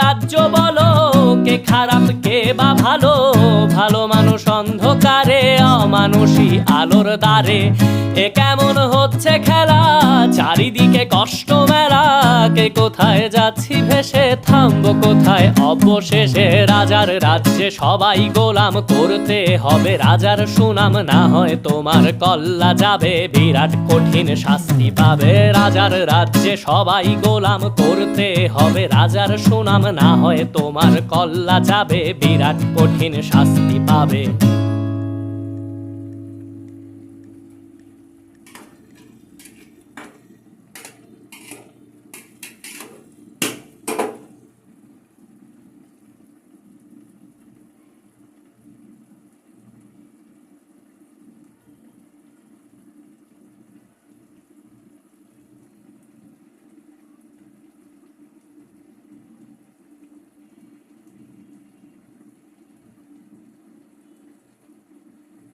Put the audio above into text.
রাজ্য বলো, কে খারাপ কে বা ভালো? ভালো মানুষ অন্ধকারে, অমানুষী আলোর দ্বারে। এ কেমন হচ্ছে খেলা, চারিদিকে কষ্ট মেলা। কে কোথায় যাচ্ছি ভেসে, থামবো কোথায় অবশেষে? রাজার রাজ্যে সবাই গোলাম, করতে হবে রাজার সুনাম। না হয় তোমার কল্লা যাবে, বিরাট কঠিন শাস্তি পাবে। রাজার রাজ্যে সবাই গোলাম, করতে হবে রাজার সুনাম। না হয় তোমার কল্লা যাবে, বিরাট কঠিন শাস্তি পাবে।